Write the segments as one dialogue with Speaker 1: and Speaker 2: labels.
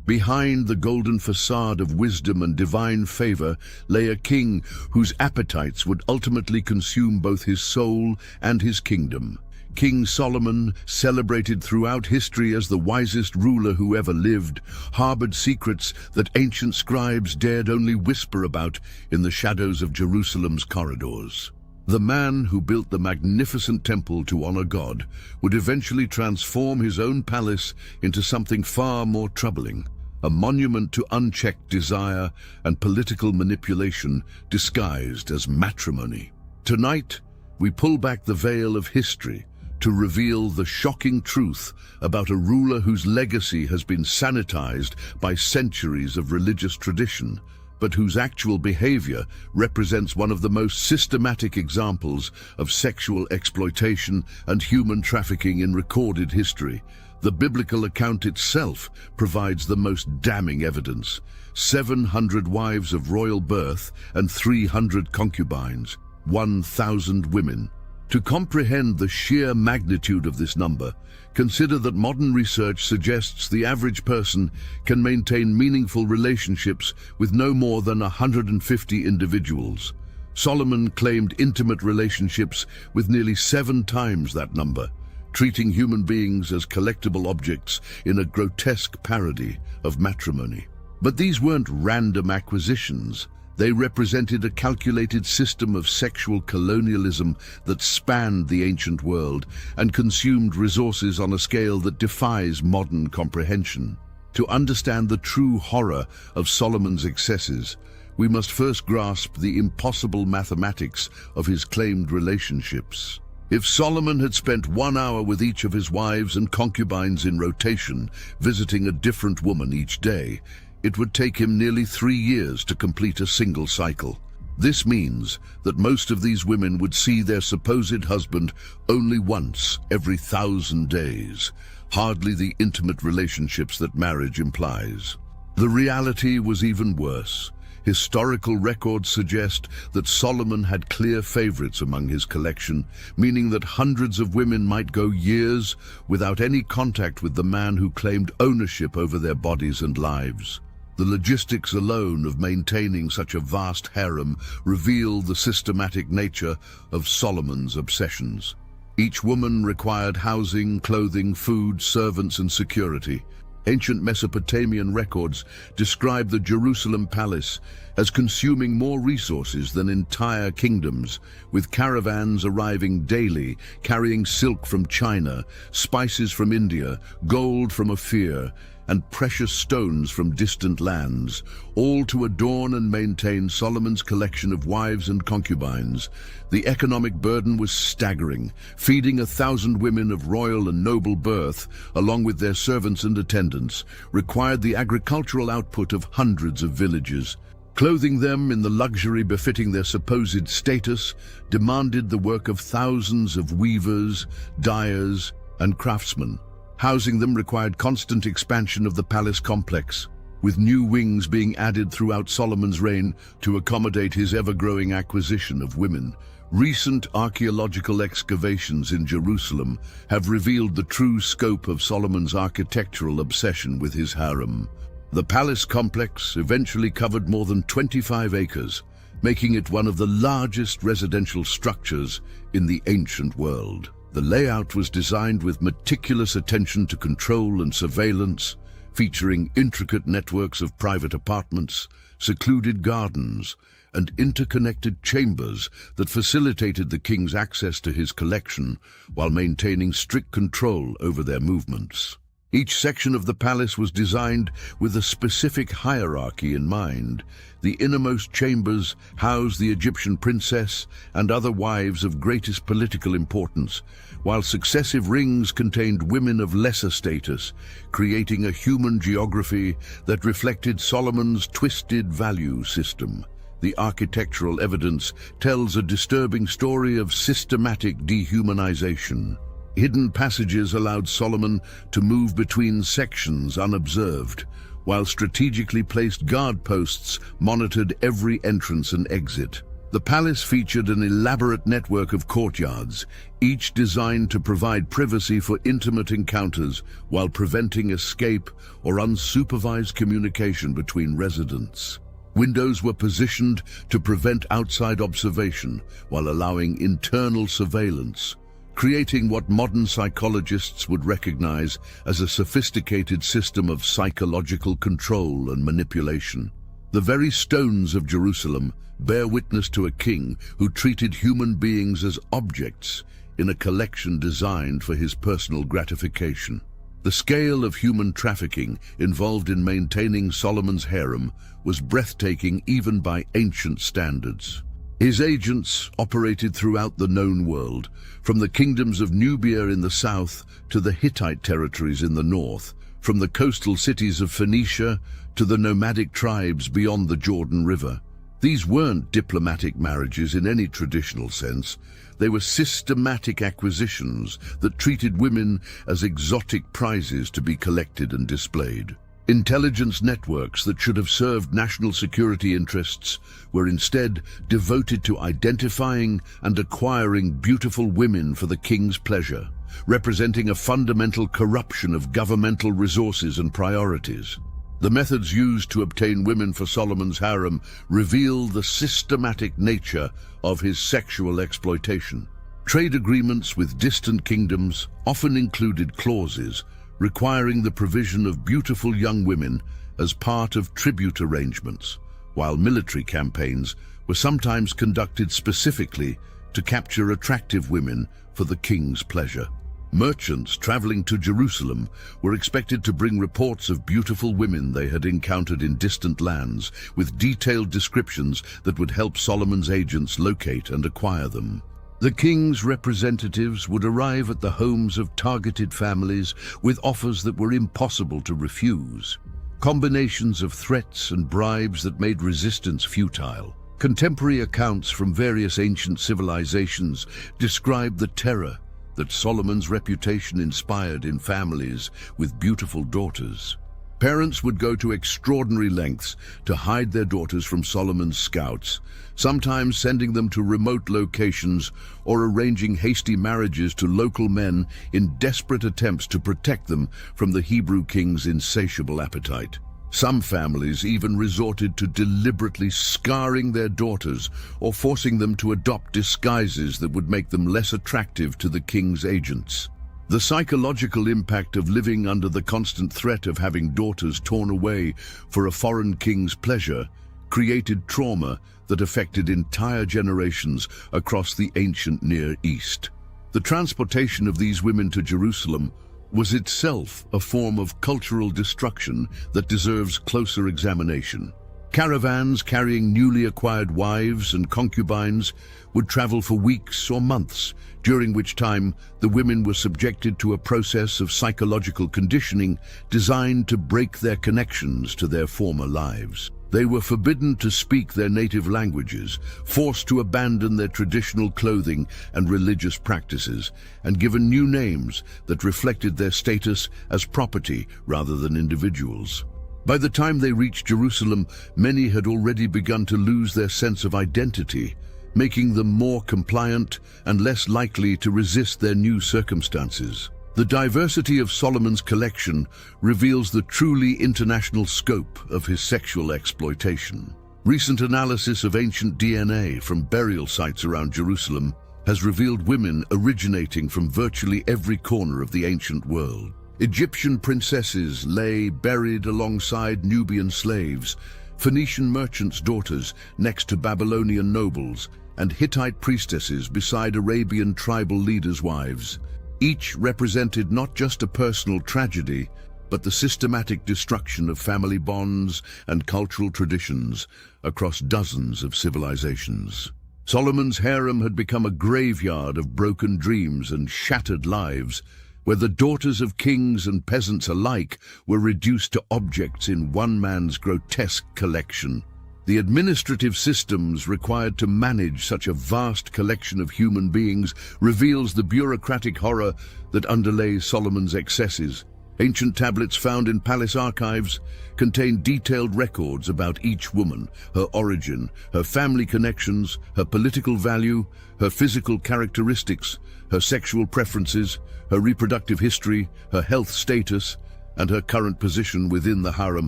Speaker 1: Behind the golden facade of wisdom and divine favor lay a king whose appetites would ultimately consume both his soul and his kingdom. King Solomon, celebrated throughout history as the wisest ruler who ever lived, harbored secrets that ancient scribes dared only whisper about in the shadows of Jerusalem's corridors. The man who built the magnificent temple to honor God would eventually transform his own palace into something far more troubling, a monument to unchecked desire and political manipulation disguised as matrimony. Tonight, we pull back the veil of history to reveal the shocking truth about a ruler whose legacy has been sanitized by centuries of religious tradition, but whose actual behavior represents one of the most systematic examples of sexual exploitation and human trafficking in recorded history. The biblical account itself provides the most damning evidence: 700 wives of royal birth and 300 concubines, 1,000 women. To comprehend the sheer magnitude of this number, consider that modern research suggests the average person can maintain meaningful relationships with no more than 150 individuals. Solomon claimed intimate relationships with nearly 7 times that number, treating human beings as collectible objects in a grotesque parody of matrimony. But these weren't random acquisitions. They represented a calculated system of sexual colonialism that spanned the ancient world and consumed resources on a scale that defies modern comprehension. To understand the true horror of Solomon's excesses, we must first grasp the impossible mathematics of his claimed relationships. If Solomon had spent 1 hour with each of his wives and concubines in rotation, visiting a different woman each day, it would take him nearly 3 years to complete a single cycle. This means that most of these women would see their supposed husband only once every 1,000 days, hardly the intimate relationships that marriage implies. The reality was even worse. Historical records suggest that Solomon had clear favorites among his collection, meaning that hundreds of women might go years without any contact with the man who claimed ownership over their bodies and lives. The logistics alone of maintaining such a vast harem reveal the systematic nature of Solomon's obsessions. Each woman required housing, clothing, food, servants, and security. Ancient Mesopotamian records describe the Jerusalem palace as consuming more resources than entire kingdoms, with caravans arriving daily, carrying silk from China, spices from India, gold from Ophir, and precious stones from distant lands, all to adorn and maintain Solomon's collection of wives and concubines. The economic burden was staggering. Feeding 1,000 women of royal and noble birth, along with their servants and attendants, required the agricultural output of hundreds of villages. Clothing them in the luxury befitting their supposed status demanded the work of thousands of weavers, dyers, and craftsmen. Housing them required constant expansion of the palace complex, with new wings being added throughout Solomon's reign to accommodate his ever-growing acquisition of women. Recent archaeological excavations in Jerusalem have revealed the true scope of Solomon's architectural obsession with his harem. The palace complex eventually covered more than 25 acres, making it one of the largest residential structures in the ancient world. The layout was designed with meticulous attention to control and surveillance, featuring intricate networks of private apartments, secluded gardens, and interconnected chambers that facilitated the king's access to his collection while maintaining strict control over their movements. Each section of the palace was designed with a specific hierarchy in mind. The innermost chambers housed the Egyptian princess and other wives of greatest political importance, while successive rings contained women of lesser status, creating a human geography that reflected Solomon's twisted value system. The architectural evidence tells a disturbing story of systematic dehumanization. Hidden passages allowed Solomon to move between sections unobserved, while strategically placed guard posts monitored every entrance and exit. The palace featured an elaborate network of courtyards, each designed to provide privacy for intimate encounters while preventing escape or unsupervised communication between residents. Windows were positioned to prevent outside observation while allowing internal surveillance, creating what modern psychologists would recognize as a sophisticated system of psychological control and manipulation. The very stones of Jerusalem bear witness to a king who treated human beings as objects in a collection designed for his personal gratification. The scale of human trafficking involved in maintaining Solomon's harem was breathtaking even by ancient standards. His agents operated throughout the known world, from the kingdoms of Nubia in the south to the Hittite territories in the north, from the coastal cities of Phoenicia to the nomadic tribes beyond the Jordan River. These weren't diplomatic marriages in any traditional sense. They were systematic acquisitions that treated women as exotic prizes to be collected and displayed. Intelligence networks that should have served national security interests were instead devoted to identifying and acquiring beautiful women for the king's pleasure, representing a fundamental corruption of governmental resources and priorities. The methods used to obtain women for Solomon's harem reveal the systematic nature of his sexual exploitation. Trade agreements with distant kingdoms often included clauses requiring the provision of beautiful young women as part of tribute arrangements, while military campaigns were sometimes conducted specifically to capture attractive women for the king's pleasure. Merchants traveling to Jerusalem were expected to bring reports of beautiful women they had encountered in distant lands, with detailed descriptions that would help Solomon's agents locate and acquire them. The king's representatives would arrive at the homes of targeted families with offers that were impossible to refuse, combinations of threats and bribes that made resistance futile. Contemporary accounts from various ancient civilizations describe the terror that Solomon's reputation inspired in families with beautiful daughters. Parents would go to extraordinary lengths to hide their daughters from Solomon's scouts, sometimes sending them to remote locations or arranging hasty marriages to local men in desperate attempts to protect them from the Hebrew king's insatiable appetite. Some families even resorted to deliberately scarring their daughters or forcing them to adopt disguises that would make them less attractive to the king's agents. The psychological impact of living under the constant threat of having daughters torn away for a foreign king's pleasure created trauma that affected entire generations across the ancient Near East. The transportation of these women to Jerusalem was itself a form of cultural destruction that deserves closer examination. Caravans carrying newly acquired wives and concubines would travel for weeks or months, during which time the women were subjected to a process of psychological conditioning designed to break their connections to their former lives. They were forbidden to speak their native languages, forced to abandon their traditional clothing and religious practices, and given new names that reflected their status as property rather than individuals. By the time they reached Jerusalem, many had already begun to lose their sense of identity, making them more compliant and less likely to resist their new circumstances. The diversity of Solomon's collection reveals the truly international scope of his sexual exploitation. Recent analysis of ancient DNA from burial sites around Jerusalem has revealed women originating from virtually every corner of the ancient world. Egyptian princesses lay buried alongside Nubian slaves, Phoenician merchants' daughters next to Babylonian nobles, and Hittite priestesses beside Arabian tribal leaders' wives. Each represented not just a personal tragedy, but the systematic destruction of family bonds and cultural traditions across dozens of civilizations. Solomon's harem had become a graveyard of broken dreams and shattered lives, where the daughters of kings and peasants alike were reduced to objects in one man's grotesque collection. The administrative systems required to manage such a vast collection of human beings reveals the bureaucratic horror that underlays Solomon's excesses. Ancient tablets found in palace archives contain detailed records about each woman, her origin, her family connections, her political value, her physical characteristics, her sexual preferences, her reproductive history, her health status, and her current position within the harem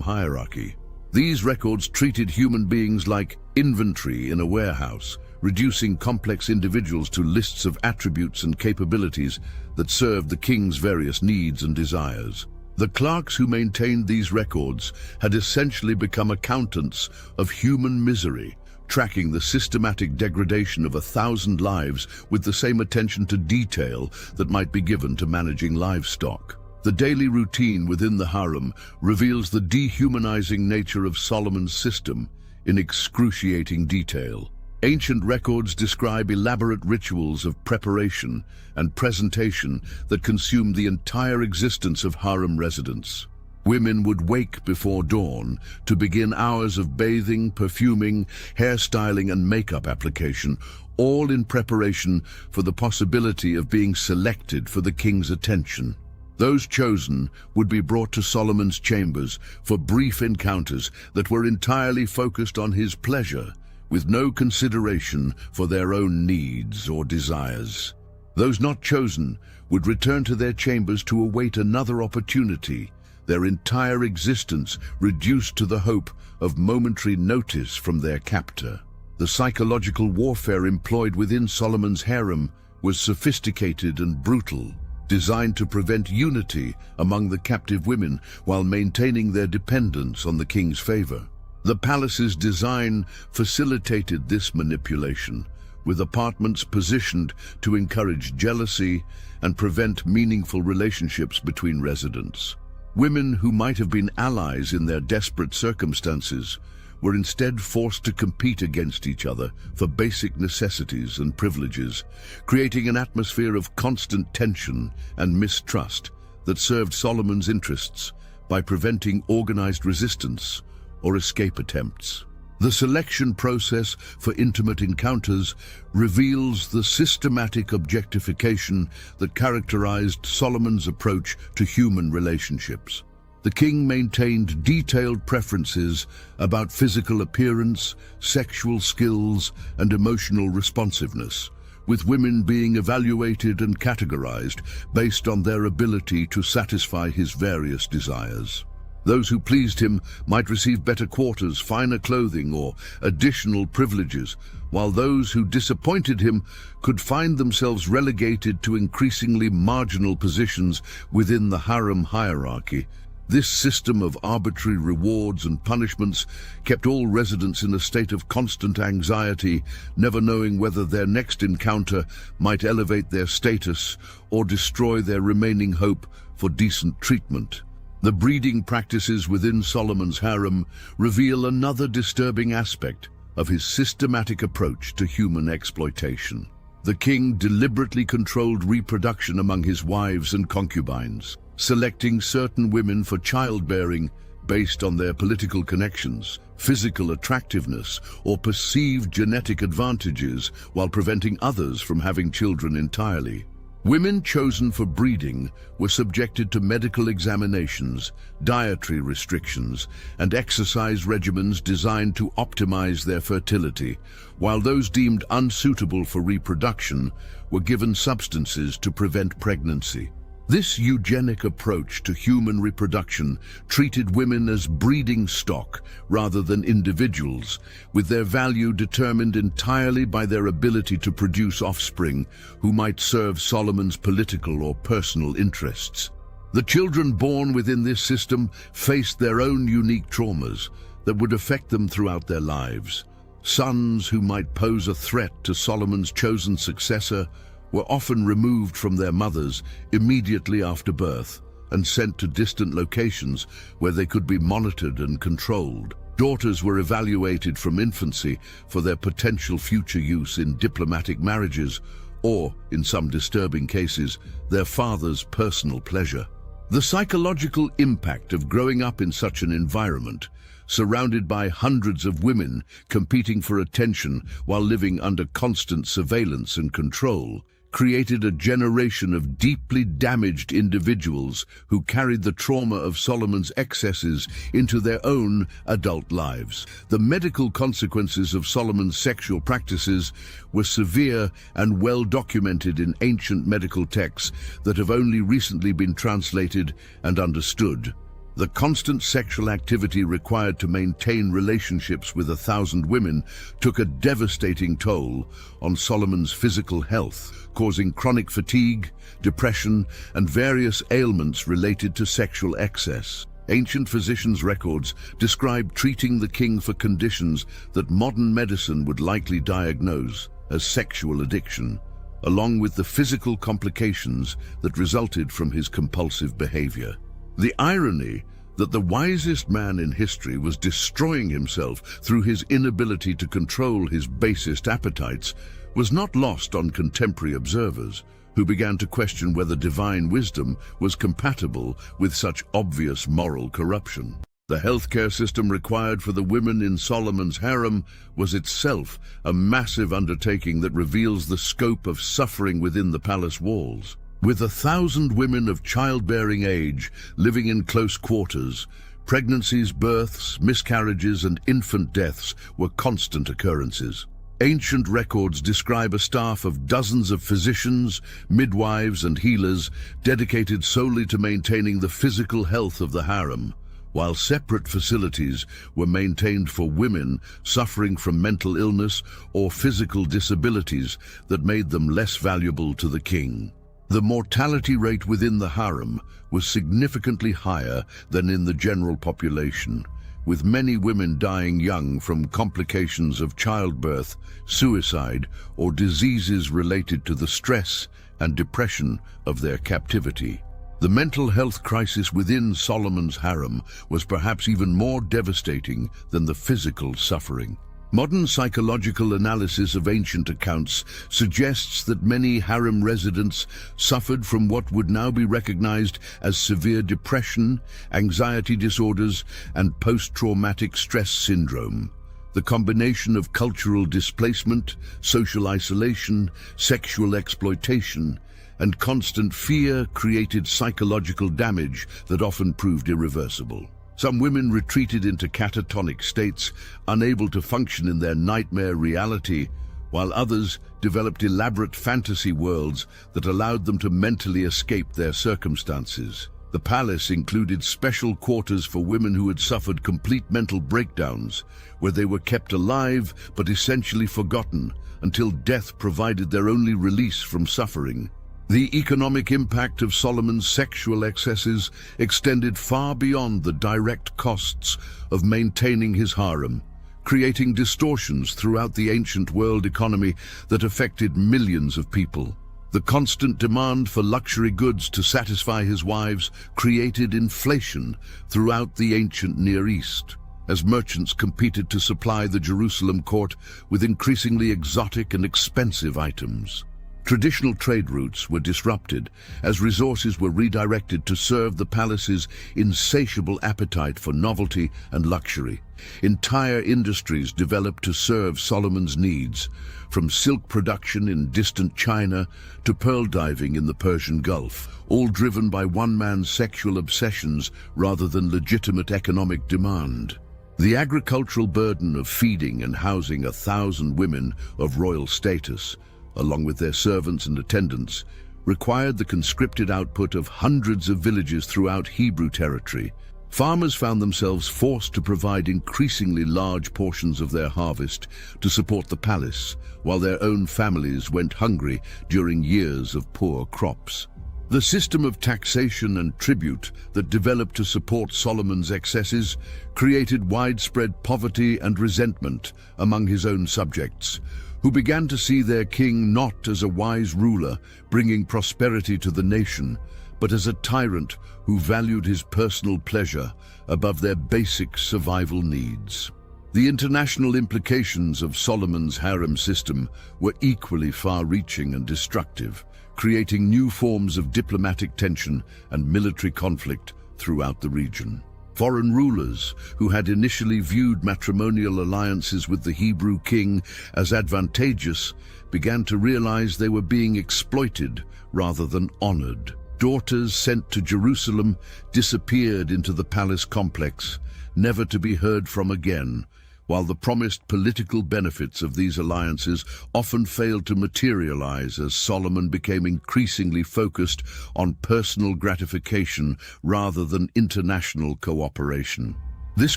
Speaker 1: hierarchy. These records treated human beings like inventory in a warehouse, reducing complex individuals to lists of attributes and capabilities that served the king's various needs and desires. The clerks who maintained these records had essentially become accountants of human misery, tracking the systematic degradation of 1,000 lives with the same attention to detail that might be given to managing livestock. The daily routine within the harem reveals the dehumanizing nature of Solomon's system in excruciating detail. Ancient records describe elaborate rituals of preparation and presentation that consumed the entire existence of harem residents. Women would wake before dawn to begin hours of bathing, perfuming, hairstyling, and makeup application, all in preparation for the possibility of being selected for the king's attention. Those chosen would be brought to Solomon's chambers for brief encounters that were entirely focused on his pleasure, with no consideration for their own needs or desires. Those not chosen would return to their chambers to await another opportunity, their entire existence reduced to the hope of momentary notice from their captor. The psychological warfare employed within Solomon's harem was sophisticated and brutal, designed to prevent unity among the captive women while maintaining their dependence on the king's favor. The palace's design facilitated this manipulation, with apartments positioned to encourage jealousy and prevent meaningful relationships between residents. Women who might have been allies in their desperate circumstances were instead forced to compete against each other for basic necessities and privileges, creating an atmosphere of constant tension and mistrust that served Solomon's interests by preventing organized resistance or escape attempts. The selection process for intimate encounters reveals the systematic objectification that characterized Solomon's approach to human relationships. The king maintained detailed preferences about physical appearance, sexual skills, and emotional responsiveness, with women being evaluated and categorized based on their ability to satisfy his various desires. Those who pleased him might receive better quarters, finer clothing, or additional privileges, while those who disappointed him could find themselves relegated to increasingly marginal positions within the harem hierarchy. This system of arbitrary rewards and punishments kept all residents in a state of constant anxiety, never knowing whether their next encounter might elevate their status or destroy their remaining hope for decent treatment. The breeding practices within Solomon's harem reveal another disturbing aspect of his systematic approach to human exploitation. The king deliberately controlled reproduction among his wives and concubines, selecting certain women for childbearing based on their political connections, physical attractiveness, or perceived genetic advantages, while preventing others from having children entirely. Women chosen for breeding were subjected to medical examinations, dietary restrictions, and exercise regimens designed to optimize their fertility, while those deemed unsuitable for reproduction were given substances to prevent pregnancy. This eugenic approach to human reproduction treated women as breeding stock rather than individuals, with their value determined entirely by their ability to produce offspring who might serve Solomon's political or personal interests. The children born within this system faced their own unique traumas that would affect them throughout their lives. Sons who might pose a threat to Solomon's chosen successor were often removed from their mothers immediately after birth and sent to distant locations where they could be monitored and controlled. Daughters were evaluated from infancy for their potential future use in diplomatic marriages or, in some disturbing cases, their father's personal pleasure. The psychological impact of growing up in such an environment, surrounded by hundreds of women competing for attention while living under constant surveillance and control, created a generation of deeply damaged individuals who carried the trauma of Solomon's excesses into their own adult lives. The medical consequences of Solomon's sexual practices were severe and well documented in ancient medical texts that have only recently been translated and understood. The constant sexual activity required to maintain relationships with 1,000 women took a devastating toll on Solomon's physical health, causing chronic fatigue, depression, and various ailments related to sexual excess. Ancient physicians' records describe treating the king for conditions that modern medicine would likely diagnose as sexual addiction, along with the physical complications that resulted from his compulsive behavior. The irony that the wisest man in history was destroying himself through his inability to control his basest appetites was not lost on contemporary observers, who began to question whether divine wisdom was compatible with such obvious moral corruption. The healthcare system required for the women in Solomon's harem was itself a massive undertaking that reveals the scope of suffering within the palace walls. With 1,000 women of childbearing age living in close quarters, pregnancies, births, miscarriages, and infant deaths were constant occurrences. Ancient records describe a staff of dozens of physicians, midwives, and healers dedicated solely to maintaining the physical health of the harem, while separate facilities were maintained for women suffering from mental illness or physical disabilities that made them less valuable to the king. The mortality rate within the harem was significantly higher than in the general population, with many women dying young from complications of childbirth, suicide, or diseases related to the stress and depression of their captivity. The mental health crisis within Solomon's harem was perhaps even more devastating than the physical suffering. Modern psychological analysis of ancient accounts suggests that many harem residents suffered from what would now be recognized as severe depression, anxiety disorders, and post-traumatic stress syndrome. The combination of cultural displacement, social isolation, sexual exploitation, and constant fear created psychological damage that often proved irreversible. Some women retreated into catatonic states, unable to function in their nightmare reality, while others developed elaborate fantasy worlds that allowed them to mentally escape their circumstances. The palace included special quarters for women who had suffered complete mental breakdowns, where they were kept alive but essentially forgotten until death provided their only release from suffering. The economic impact of Solomon's sexual excesses extended far beyond the direct costs of maintaining his harem, creating distortions throughout the ancient world economy that affected millions of people. The constant demand for luxury goods to satisfy his wives created inflation throughout the ancient Near East, as merchants competed to supply the Jerusalem court with increasingly exotic and expensive items. Traditional trade routes were disrupted as resources were redirected to serve the palace's insatiable appetite for novelty and luxury. Entire industries developed to serve Solomon's needs, from silk production in distant China to pearl diving in the Persian Gulf, all driven by one man's sexual obsessions rather than legitimate economic demand. The agricultural burden of feeding and housing 1,000 women of royal status, along with their servants and attendants, required the conscripted output of hundreds of villages throughout Hebrew territory. Farmers found themselves forced to provide increasingly large portions of their harvest to support the palace, while their own families went hungry during years of poor crops. The system of taxation and tribute that developed to support Solomon's excesses created widespread poverty and resentment among his own subjects, who began to see their king not as a wise ruler bringing prosperity to the nation, but as a tyrant who valued his personal pleasure above their basic survival needs. The international implications of Solomon's harem system were equally far-reaching and destructive, creating new forms of diplomatic tension and military conflict throughout the region. Foreign rulers, who had initially viewed matrimonial alliances with the Hebrew king as advantageous, began to realize they were being exploited rather than honored. Daughters sent to Jerusalem disappeared into the palace complex, never to be heard from again, while the promised political benefits of these alliances often failed to materialize as Solomon became increasingly focused on personal gratification rather than international cooperation. This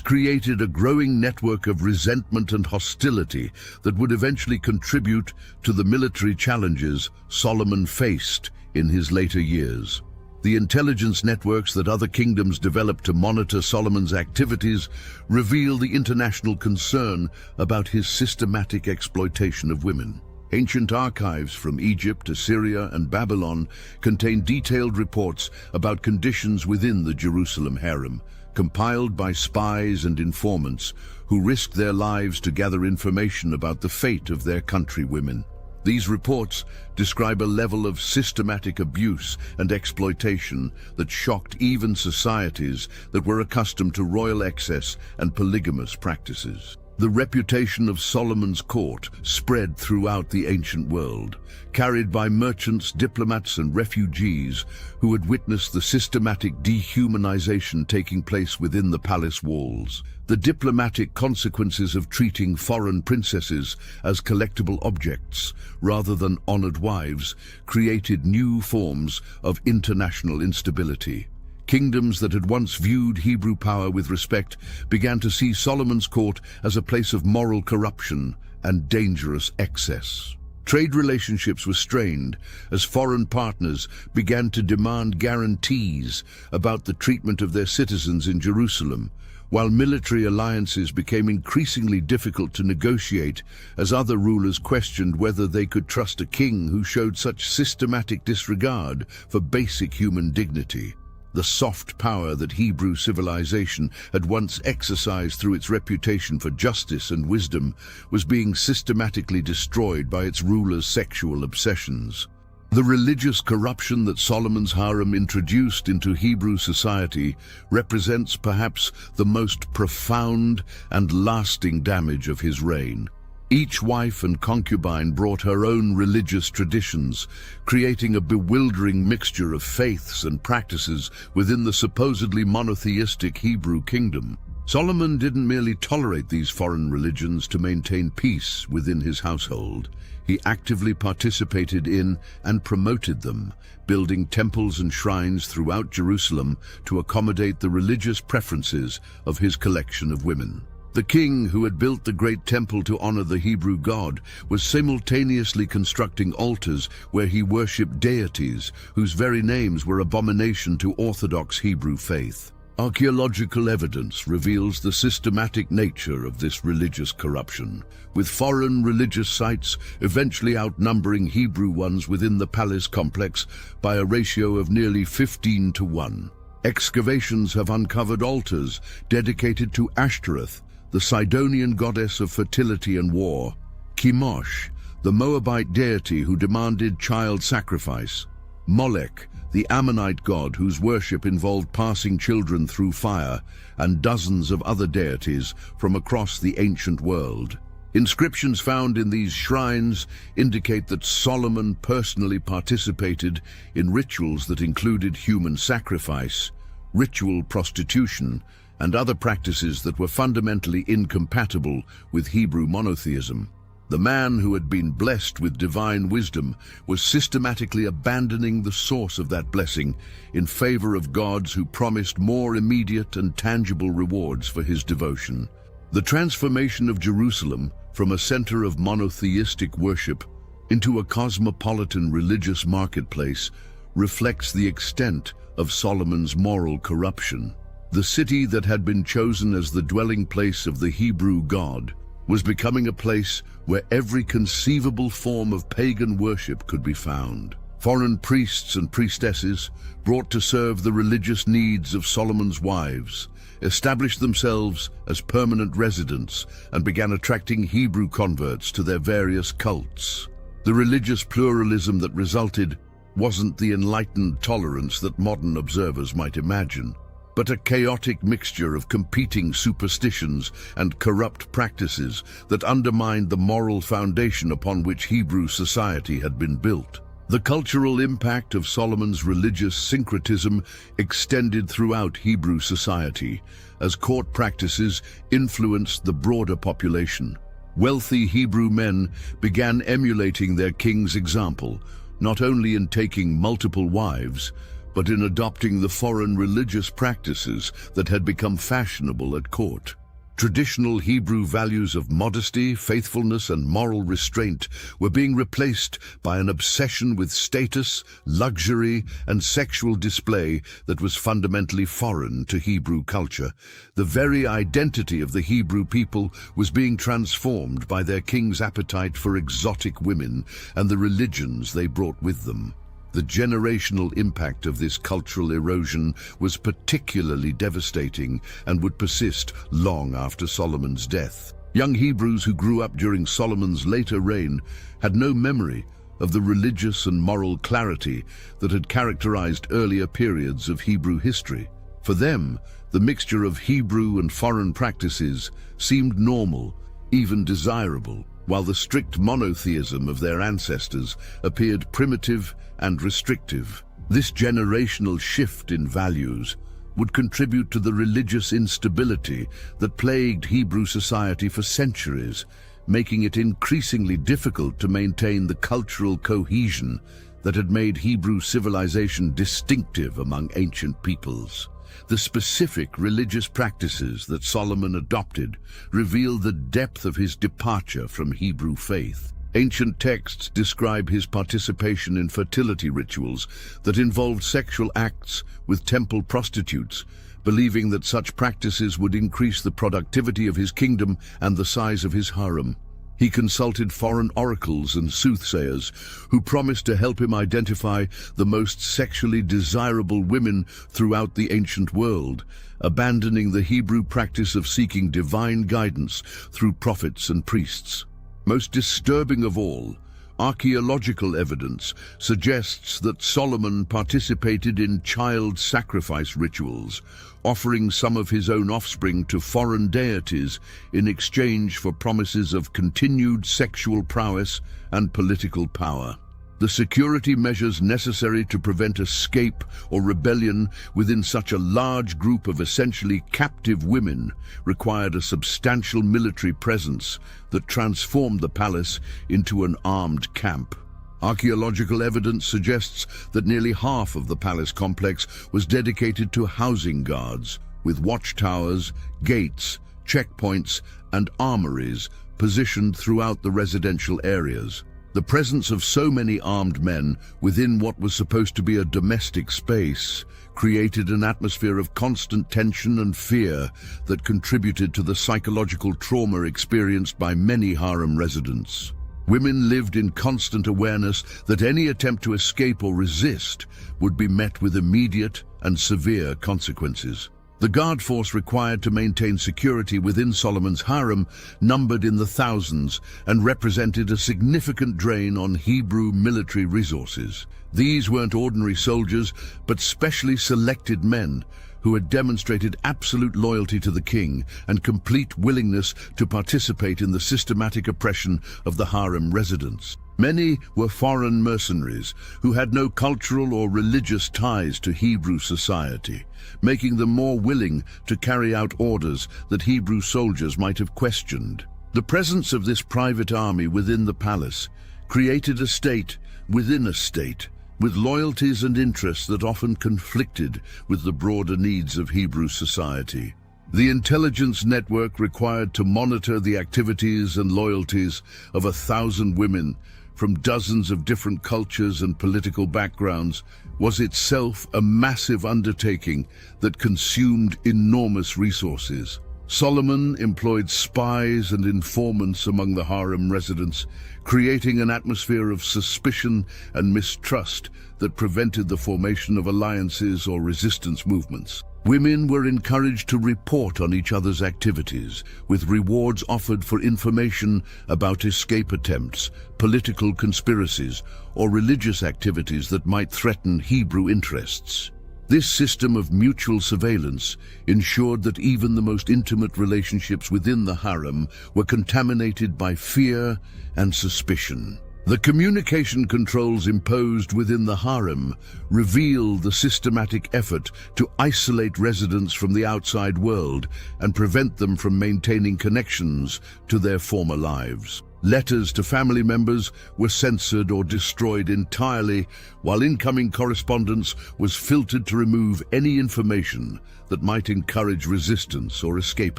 Speaker 1: created a growing network of resentment and hostility that would eventually contribute to the military challenges Solomon faced in his later years. The intelligence networks that other kingdoms developed to monitor Solomon's activities reveal the international concern about his systematic exploitation of women. Ancient archives from Egypt, Assyria, and Babylon contain detailed reports about conditions within the Jerusalem harem, compiled by spies and informants who risked their lives to gather information about the fate of their countrywomen. These reports describe a level of systematic abuse and exploitation that shocked even societies that were accustomed to royal excess and polygamous practices. The reputation of Solomon's court spread throughout the ancient world, carried by merchants, diplomats, and refugees who had witnessed the systematic dehumanization taking place within the palace walls. The diplomatic consequences of treating foreign princesses as collectible objects rather than honored wives created new forms of international instability. Kingdoms that had once viewed Hebrew power with respect began to see Solomon's court as a place of moral corruption and dangerous excess. Trade relationships were strained as foreign partners began to demand guarantees about the treatment of their citizens in Jerusalem, while military alliances became increasingly difficult to negotiate as other rulers questioned whether they could trust a king who showed such systematic disregard for basic human dignity. The soft power that Hebrew civilization had once exercised through its reputation for justice and wisdom was being systematically destroyed by its rulers' sexual obsessions. The religious corruption that Solomon's harem introduced into Hebrew society represents perhaps the most profound and lasting damage of his reign. Each wife and concubine brought her own religious traditions, creating a bewildering mixture of faiths and practices within the supposedly monotheistic Hebrew kingdom. Solomon didn't merely tolerate these foreign religions to maintain peace within his household. He actively participated in and promoted them, building temples and shrines throughout Jerusalem to accommodate the religious preferences of his collection of women. The king who had built the great temple to honor the Hebrew God was simultaneously constructing altars where he worshipped deities whose very names were abomination to Orthodox Hebrew faith. Archaeological evidence reveals the systematic nature of this religious corruption, with foreign religious sites eventually outnumbering Hebrew ones within the palace complex by a ratio of nearly 15-1. Excavations have uncovered altars dedicated to Ashtoreth, the Sidonian goddess of fertility and war, Chemosh, the Moabite deity who demanded child sacrifice, Molech, the Ammonite god whose worship involved passing children through fire, and dozens of other deities from across the ancient world. Inscriptions found in these shrines indicate that Solomon personally participated in rituals that included human sacrifice, ritual prostitution, and other practices that were fundamentally incompatible with Hebrew monotheism. The man who had been blessed with divine wisdom was systematically abandoning the source of that blessing in favor of gods who promised more immediate and tangible rewards for his devotion. The transformation of Jerusalem from a center of monotheistic worship into a cosmopolitan religious marketplace reflects the extent of Solomon's moral corruption. The city that had been chosen as the dwelling place of the Hebrew God was becoming a place where every conceivable form of pagan worship could be found. Foreign priests and priestesses, brought to serve the religious needs of Solomon's wives, established themselves as permanent residents and began attracting Hebrew converts to their various cults. The religious pluralism that resulted wasn't the enlightened tolerance that modern observers might imagine. but a chaotic mixture of competing superstitions and corrupt practices that undermined the moral foundation upon which Hebrew society had been built. The cultural impact of Solomon's religious syncretism extended throughout Hebrew society, as court practices influenced the broader population. Wealthy Hebrew men began emulating their king's example, not only in taking multiple wives, but in adopting the foreign religious practices that had become fashionable at court. Traditional Hebrew values of modesty, faithfulness, and moral restraint were being replaced by an obsession with status, luxury, and sexual display that was fundamentally foreign to Hebrew culture. The very identity of the Hebrew people was being transformed by their king's appetite for exotic women and the religions they brought with them. The generational impact of this cultural erosion was particularly devastating and would persist long after Solomon's death. Young Hebrews who grew up during Solomon's later reign had no memory of the religious and moral clarity that had characterized earlier periods of Hebrew history. For them, the mixture of Hebrew and foreign practices seemed normal, even desirable, while the strict monotheism of their ancestors appeared primitive and restrictive. This generational shift in values would contribute to the religious instability that plagued Hebrew society for centuries, making it increasingly difficult to maintain the cultural cohesion that had made Hebrew civilization distinctive among ancient peoples. The specific religious practices that Solomon adopted reveal the depth of his departure from Hebrew faith. Ancient texts describe his participation in fertility rituals that involved sexual acts with temple prostitutes, believing that such practices would increase the productivity of his kingdom and the size of his harem. He consulted foreign oracles and soothsayers who promised to help him identify the most sexually desirable women throughout the ancient world, abandoning the Hebrew practice of seeking divine guidance through prophets and priests. Most disturbing of all, archaeological evidence suggests that Solomon participated in child sacrifice rituals, offering some of his own offspring to foreign deities in exchange for promises of continued sexual prowess and political power. The security measures necessary to prevent escape or rebellion within such a large group of essentially captive women required a substantial military presence that transformed the palace into an armed camp. Archaeological evidence suggests that nearly half of the palace complex was dedicated to housing guards, with watchtowers, gates, checkpoints, and armories positioned throughout the residential areas. The presence of so many armed men within what was supposed to be a domestic space created an atmosphere of constant tension and fear that contributed to the psychological trauma experienced by many harem residents. Women lived in constant awareness that any attempt to escape or resist would be met with immediate and severe consequences. The guard force required to maintain security within Solomon's harem numbered in the thousands and represented a significant drain on Hebrew military resources. These weren't ordinary soldiers, but specially selected men who had demonstrated absolute loyalty to the king and complete willingness to participate in the systematic oppression of the harem residents. Many were foreign mercenaries who had no cultural or religious ties to Hebrew society, making them more willing to carry out orders that Hebrew soldiers might have questioned. The presence of this private army within the palace created a state within a state, with loyalties and interests that often conflicted with the broader needs of Hebrew society. The intelligence network required to monitor the activities and loyalties of 1,000 women from dozens of different cultures and political backgrounds was itself a massive undertaking that consumed enormous resources. Solomon employed spies and informants among the harem residents, creating an atmosphere of suspicion and mistrust that prevented the formation of alliances or resistance movements. Women were encouraged to report on each other's activities, with rewards offered for information about escape attempts, political conspiracies, or religious activities that might threaten Hebrew interests. This system of mutual surveillance ensured that even the most intimate relationships within the harem were contaminated by fear and suspicion. The communication controls imposed within the harem reveal the systematic effort to isolate residents from the outside world and prevent them from maintaining connections to their former lives. Letters to family members were censored or destroyed entirely, while incoming correspondence was filtered to remove any information that might encourage resistance or escape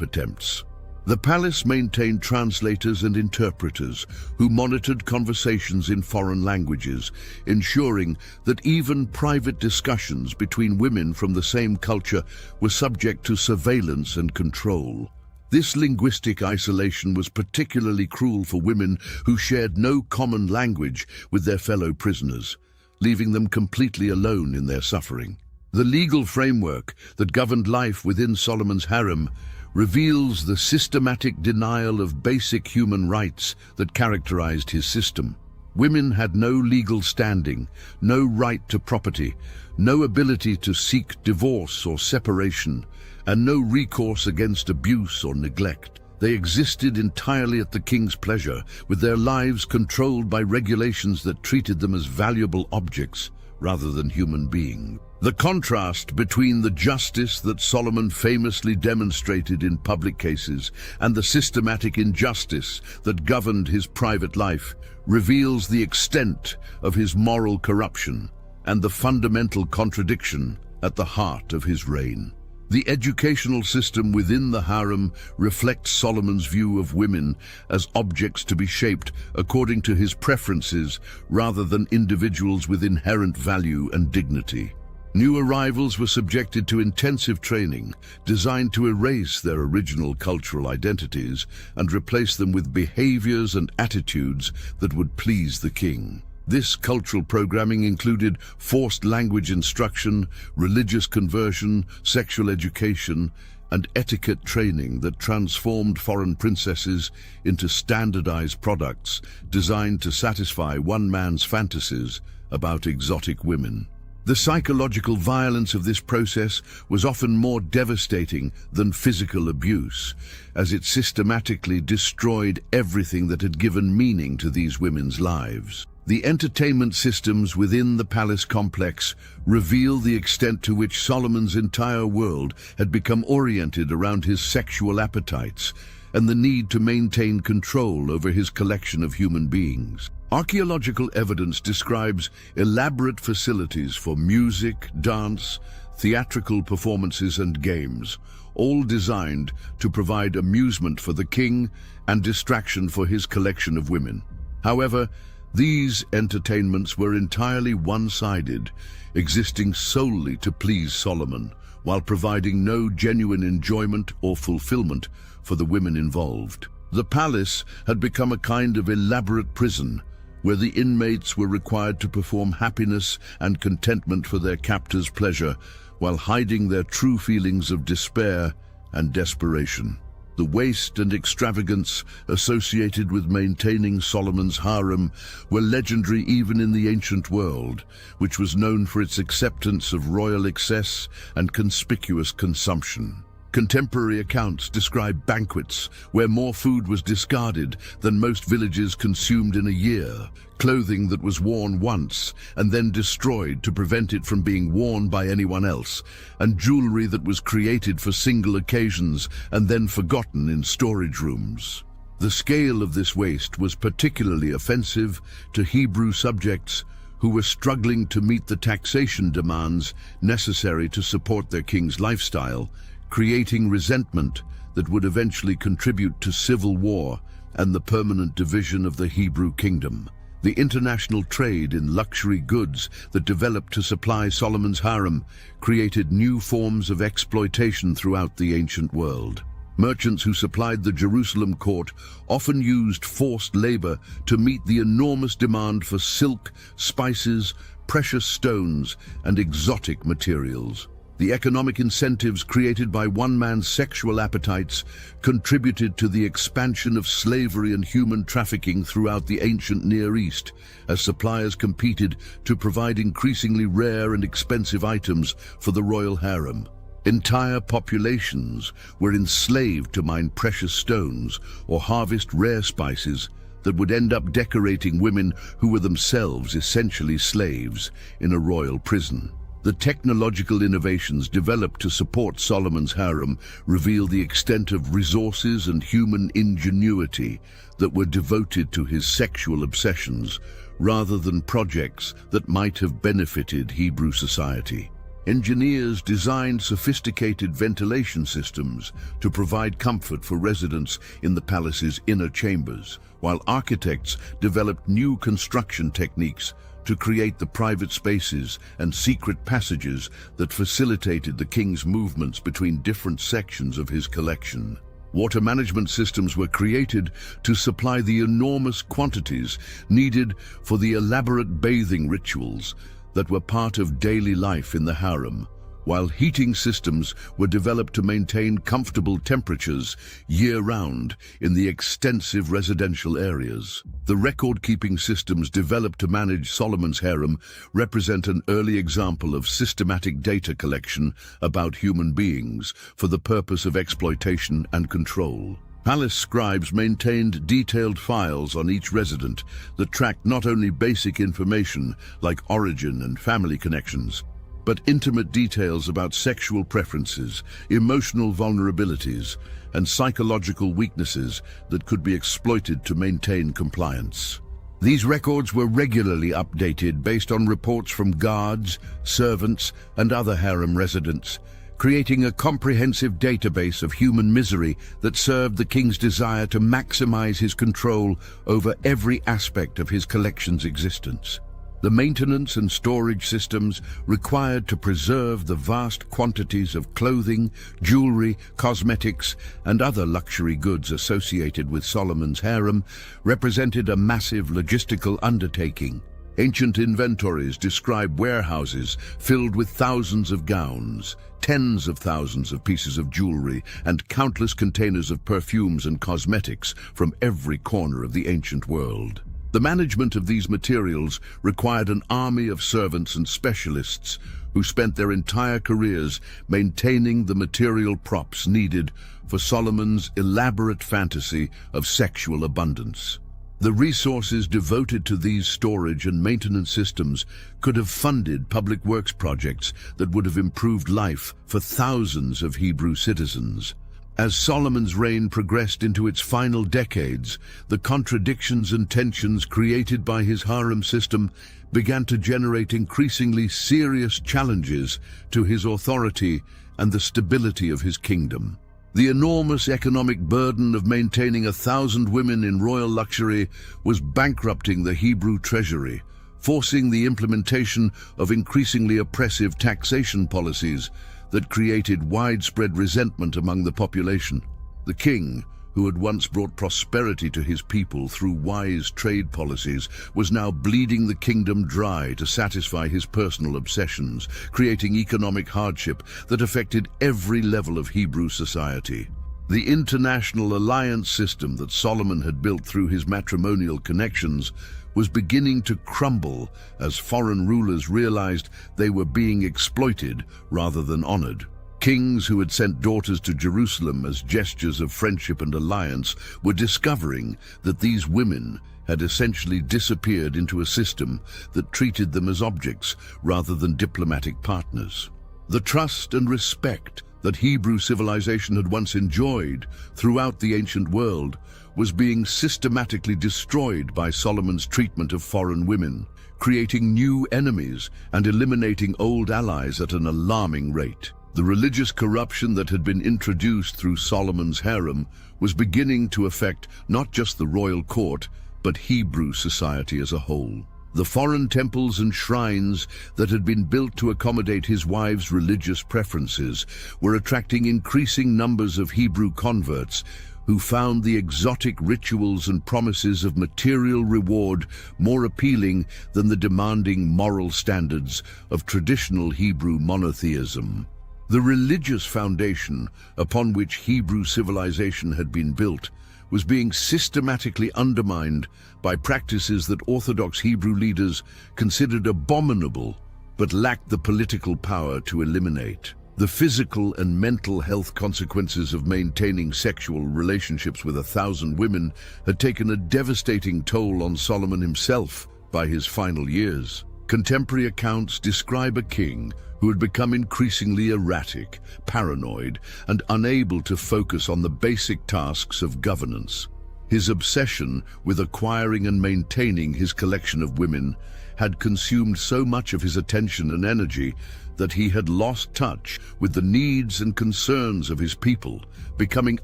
Speaker 1: attempts. The palace maintained translators and interpreters who monitored conversations in foreign languages, ensuring that even private discussions between women from the same culture were subject to surveillance and control. This linguistic isolation was particularly cruel for women who shared no common language with their fellow prisoners, leaving them completely alone in their suffering. The legal framework that governed life within Solomon's harem reveals the systematic denial of basic human rights that characterized his system. Women had no legal standing, no right to property, no ability to seek divorce or separation, and no recourse against abuse or neglect. They existed entirely at the king's pleasure, with their lives controlled by regulations that treated them as valuable objects rather than human beings. The contrast between the justice that Solomon famously demonstrated in public cases and the systematic injustice that governed his private life reveals the extent of his moral corruption and the fundamental contradiction at the heart of his reign. The educational system within the harem reflects Solomon's view of women as objects to be shaped according to his preferences rather than individuals with inherent value and dignity. New arrivals were subjected to intensive training designed to erase their original cultural identities and replace them with behaviors and attitudes that would please the king. This cultural programming included forced language instruction, religious conversion, sexual education, and etiquette training that transformed foreign princesses into standardized products designed to satisfy one man's fantasies about exotic women. The psychological violence of this process was often more devastating than physical abuse, as it systematically destroyed everything that had given meaning to these women's lives. The entertainment systems within the palace complex reveal the extent to which Solomon's entire world had become oriented around his sexual appetites and the need to maintain control over his collection of human beings. Archaeological evidence describes elaborate facilities for music, dance, theatrical performances and games, all designed to provide amusement for the king and distraction for his collection of women. However, these entertainments were entirely one-sided, existing solely to please Solomon, while providing no genuine enjoyment or fulfillment for the women involved. The palace had become a kind of elaborate prison, where the inmates were required to perform happiness and contentment for their captors' pleasure, while hiding their true feelings of despair and desperation. The waste and extravagance associated with maintaining Solomon's harem were legendary even in the ancient world, which was known for its acceptance of royal excess and conspicuous consumption. Contemporary accounts describe banquets where more food was discarded than most villages consumed in a year, clothing that was worn once and then destroyed to prevent it from being worn by anyone else, and jewelry that was created for single occasions and then forgotten in storage rooms. The scale of this waste was particularly offensive to Hebrew subjects who were struggling to meet the taxation demands necessary to support their king's lifestyle, creating resentment that would eventually contribute to civil war and the permanent division of the Hebrew kingdom. The international trade in luxury goods that developed to supply Solomon's harem created new forms of exploitation throughout the ancient world. Merchants who supplied the Jerusalem court often used forced labor to meet the enormous demand for silk, spices, precious stones, and exotic materials. The economic incentives created by one man's sexual appetites contributed to the expansion of slavery and human trafficking throughout the ancient Near East, as suppliers competed to provide increasingly rare and expensive items for the royal harem. Entire populations were enslaved to mine precious stones or harvest rare spices that would end up decorating women who were themselves essentially slaves in a royal prison. The technological innovations developed to support Solomon's harem reveal the extent of resources and human ingenuity that were devoted to his sexual obsessions rather than projects that might have benefited Hebrew society. Engineers designed sophisticated ventilation systems to provide comfort for residents in the palace's inner chambers, while architects developed new construction techniques to create the private spaces and secret passages that facilitated the king's movements between different sections of his collection. Water management systems were created to supply the enormous quantities needed for the elaborate bathing rituals that were part of daily life in the harem, while heating systems were developed to maintain comfortable temperatures year-round in the extensive residential areas. The record-keeping systems developed to manage Solomon's harem represent an early example of systematic data collection about human beings for the purpose of exploitation and control. Palace scribes maintained detailed files on each resident that tracked not only basic information like origin and family connections, but intimate details about sexual preferences, emotional vulnerabilities, and psychological weaknesses that could be exploited to maintain compliance. These records were regularly updated based on reports from guards, servants, and other harem residents, creating a comprehensive database of human misery that served the king's desire to maximize his control over every aspect of his collection's existence. The maintenance and storage systems required to preserve the vast quantities of clothing, jewelry, cosmetics, and other luxury goods associated with Solomon's harem represented a massive logistical undertaking. Ancient inventories describe warehouses filled with thousands of gowns, tens of thousands of pieces of jewelry, and countless containers of perfumes and cosmetics from every corner of the ancient world. The management of these materials required an army of servants and specialists who spent their entire careers maintaining the material props needed for Solomon's elaborate fantasy of sexual abundance. The resources devoted to these storage and maintenance systems could have funded public works projects that would have improved life for thousands of Hebrew citizens. As Solomon's reign progressed into its final decades, the contradictions and tensions created by his harem system began to generate increasingly serious challenges to his authority and the stability of his kingdom. The enormous economic burden of maintaining 1,000 women in royal luxury was bankrupting the Hebrew treasury, forcing the implementation of increasingly oppressive taxation policies that created widespread resentment among the population. The king, who had once brought prosperity to his people through wise trade policies, was now bleeding the kingdom dry to satisfy his personal obsessions, creating economic hardship that affected every level of Hebrew society. The international alliance system that Solomon had built through his matrimonial connections was beginning to crumble as foreign rulers realized they were being exploited rather than honored. Kings who had sent daughters to Jerusalem as gestures of friendship and alliance were discovering that these women had essentially disappeared into a system that treated them as objects rather than diplomatic partners. The trust and respect that Hebrew civilization had once enjoyed throughout the ancient world was being systematically destroyed by Solomon's treatment of foreign women, creating new enemies and eliminating old allies at an alarming rate. The religious corruption that had been introduced through Solomon's harem was beginning to affect not just the royal court, but Hebrew society as a whole. The foreign temples and shrines that had been built to accommodate his wives' religious preferences were attracting increasing numbers of Hebrew converts who found the exotic rituals and promises of material reward more appealing than the demanding moral standards of traditional Hebrew monotheism. The religious foundation upon which Hebrew civilization had been built was being systematically undermined by practices that Orthodox Hebrew leaders considered abominable but lacked the political power to eliminate. The physical and mental health consequences of maintaining sexual relationships with 1,000 women had taken a devastating toll on Solomon himself by his final years. Contemporary accounts describe a king who had become increasingly erratic, paranoid, and unable to focus on the basic tasks of governance. His obsession with acquiring and maintaining his collection of women had consumed so much of his attention and energy that he had lost touch with the needs and concerns of his people, becoming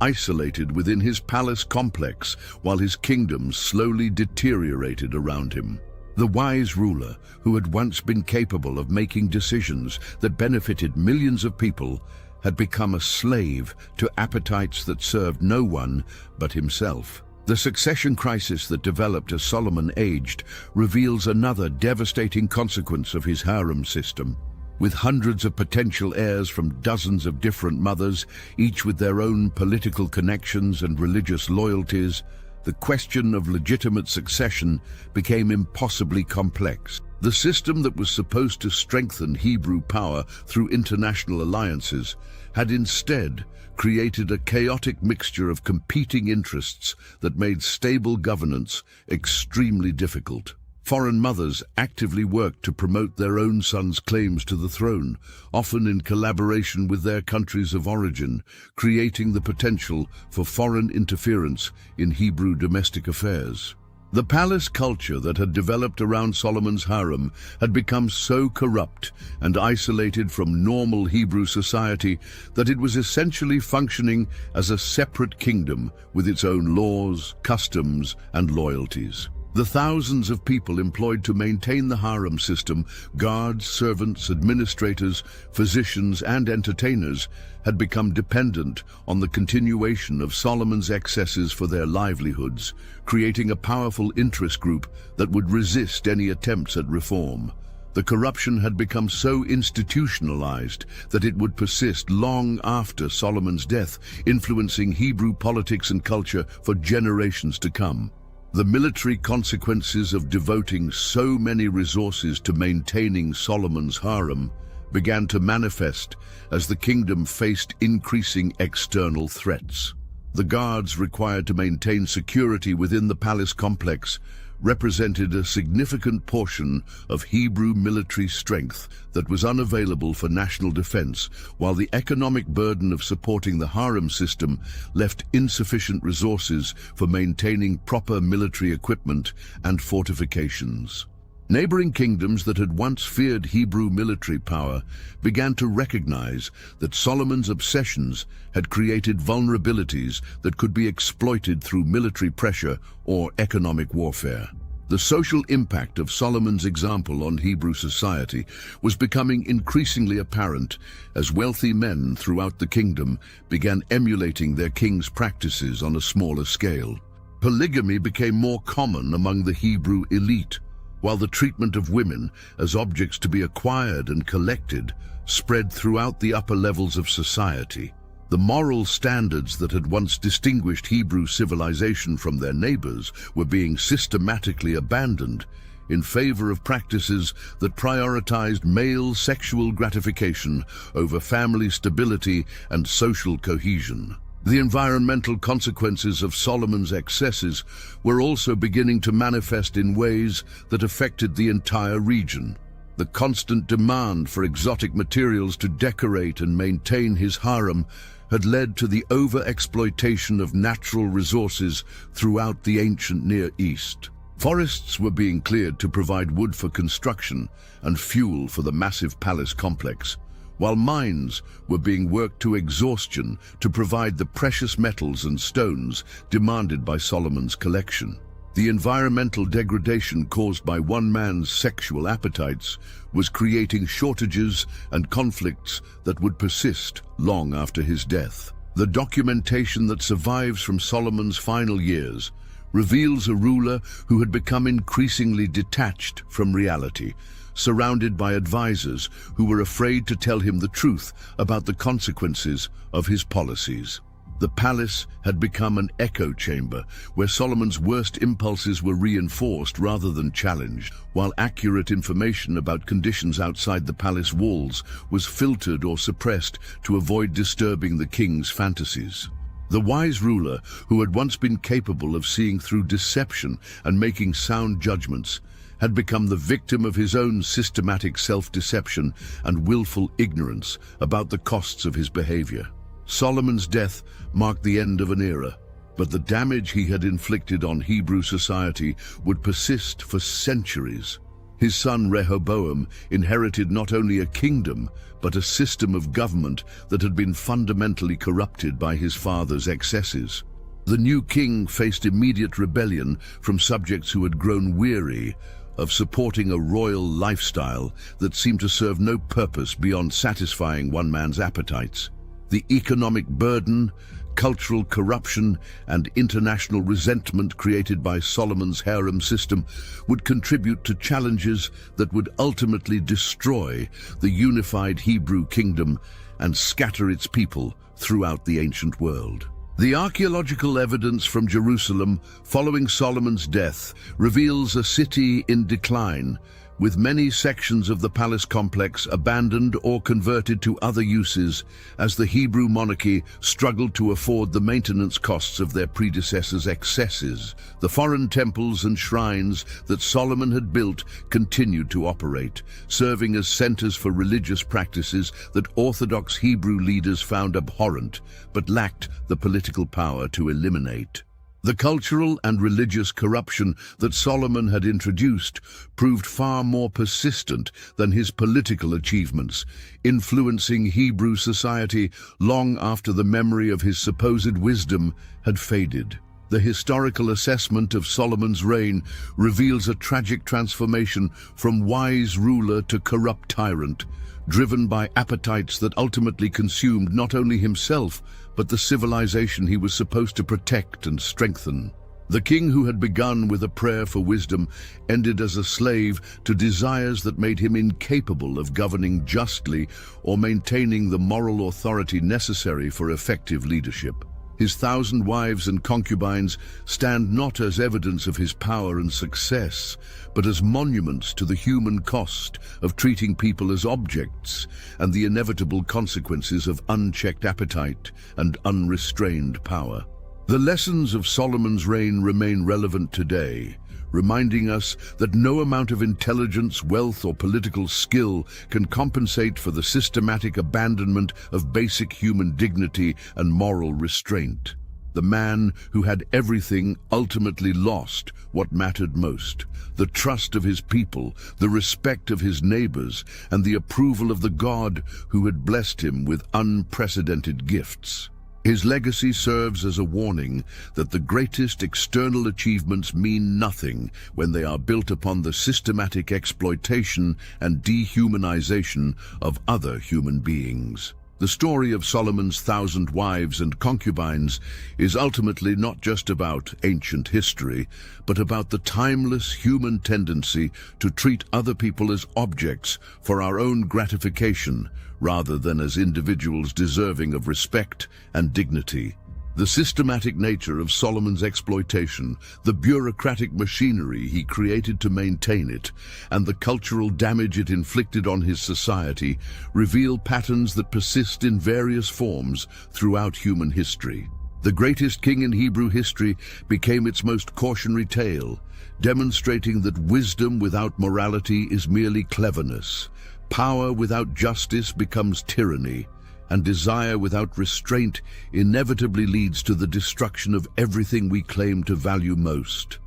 Speaker 1: isolated within his palace complex while his kingdom slowly deteriorated around him. The wise ruler, who had once been capable of making decisions that benefited millions of people, had become a slave to appetites that served no one but himself. The succession crisis that developed as Solomon aged reveals another devastating consequence of his harem system. With hundreds of potential heirs from dozens of different mothers, each with their own political connections and religious loyalties, the question of legitimate succession became impossibly complex. The system that was supposed to strengthen Hebrew power through international alliances had instead created a chaotic mixture of competing interests that made stable governance extremely difficult. Foreign mothers actively worked to promote their own sons' claims to the throne, often in collaboration with their countries of origin, creating the potential for foreign interference in Hebrew domestic affairs. The palace culture that had developed around Solomon's harem had become so corrupt and isolated from normal Hebrew society that it was essentially functioning as a separate kingdom with its own laws, customs, and loyalties. The thousands of people employed to maintain the harem system, guards, servants, administrators, physicians, and entertainers, had become dependent on the continuation of Solomon's excesses for their livelihoods, creating a powerful interest group that would resist any attempts at reform. The corruption had become so institutionalized that it would persist long after Solomon's death, influencing Hebrew politics and culture for generations to come. The military consequences of devoting so many resources to maintaining Solomon's harem began to manifest as the kingdom faced increasing external threats. The guards required to maintain security within the palace complex represented a significant portion of Hebrew military strength that was unavailable for national defense, while the economic burden of supporting the harem system left insufficient resources for maintaining proper military equipment and fortifications. Neighboring kingdoms that had once feared Hebrew military power began to recognize that Solomon's obsessions had created vulnerabilities that could be exploited through military pressure or economic warfare. The social impact of Solomon's example on Hebrew society was becoming increasingly apparent as wealthy men throughout the kingdom began emulating their king's practices on a smaller scale. Polygamy became more common among the Hebrew elite, while the treatment of women as objects to be acquired and collected spread throughout the upper levels of society. The moral standards that had once distinguished Hebrew civilization from their neighbors were being systematically abandoned in favor of practices that prioritized male sexual gratification over family stability and social cohesion. The environmental consequences of Solomon's excesses were also beginning to manifest in ways that affected the entire region. The constant demand for exotic materials to decorate and maintain his harem had led to the over-exploitation of natural resources throughout the ancient Near East. Forests were being cleared to provide wood for construction and fuel for the massive palace complex, while mines were being worked to exhaustion to provide the precious metals and stones demanded by Solomon's collection. The environmental degradation caused by one man's sexual appetites was creating shortages and conflicts that would persist long after his death. The documentation that survives from Solomon's final years reveals a ruler who had become increasingly detached from reality, surrounded by advisors who were afraid to tell him the truth about the consequences of his policies. The palace had become an echo chamber where Solomon's worst impulses were reinforced rather than challenged, while accurate information about conditions outside the palace walls was filtered or suppressed to avoid disturbing the king's fantasies. The wise ruler, who had once been capable of seeing through deception and making sound judgments, had become the victim of his own systematic self-deception and willful ignorance about the costs of his behavior. Solomon's death marked the end of an era, but the damage he had inflicted on Hebrew society would persist for centuries. His son Rehoboam inherited not only a kingdom, but a system of government that had been fundamentally corrupted by his father's excesses. The new king faced immediate rebellion from subjects who had grown weary of supporting a royal lifestyle that seemed to serve no purpose beyond satisfying one man's appetites. The economic burden, cultural corruption, and international resentment created by Solomon's harem system would contribute to challenges that would ultimately destroy the unified Hebrew kingdom and scatter its people throughout the ancient world. The archaeological evidence from Jerusalem following Solomon's death reveals a city in decline, with many sections of the palace complex abandoned or converted to other uses as the Hebrew monarchy struggled to afford the maintenance costs of their predecessors' excesses. The foreign temples and shrines that Solomon had built continued to operate, serving as centers for religious practices that Orthodox Hebrew leaders found abhorrent but lacked the political power to eliminate. The cultural and religious corruption that Solomon had introduced proved far more persistent than his political achievements, influencing Hebrew society long after the memory of his supposed wisdom had faded. The historical assessment of Solomon's reign reveals a tragic transformation from wise ruler to corrupt tyrant, driven by appetites that ultimately consumed not only himself, but the civilization he was supposed to protect and strengthen. The king who had begun with a prayer for wisdom ended as a slave to desires that made him incapable of governing justly or maintaining the moral authority necessary for effective leadership. His 1,000 wives and concubines stand not as evidence of his power and success, but as monuments to the human cost of treating people as objects and the inevitable consequences of unchecked appetite and unrestrained power. The lessons of Solomon's reign remain relevant today, reminding us that no amount of intelligence, wealth, or political skill can compensate for the systematic abandonment of basic human dignity and moral restraint. The man who had everything ultimately lost what mattered most: the trust of his people, the respect of his neighbors, and the approval of the God who had blessed him with unprecedented gifts. His legacy serves as a warning that the greatest external achievements mean nothing when they are built upon the systematic exploitation and dehumanization of other human beings. The story of Solomon's 1,000 wives and concubines is ultimately not just about ancient history, but about the timeless human tendency to treat other people as objects for our own gratification, rather than as individuals deserving of respect and dignity. The systematic nature of Solomon's exploitation, the bureaucratic machinery he created to maintain it, and the cultural damage it inflicted on his society reveal patterns that persist in various forms throughout human history. The greatest king in Hebrew history became its most cautionary tale, demonstrating that wisdom without morality is merely cleverness. Power without justice becomes tyranny, and desire without restraint inevitably leads to the destruction of everything we claim to value most.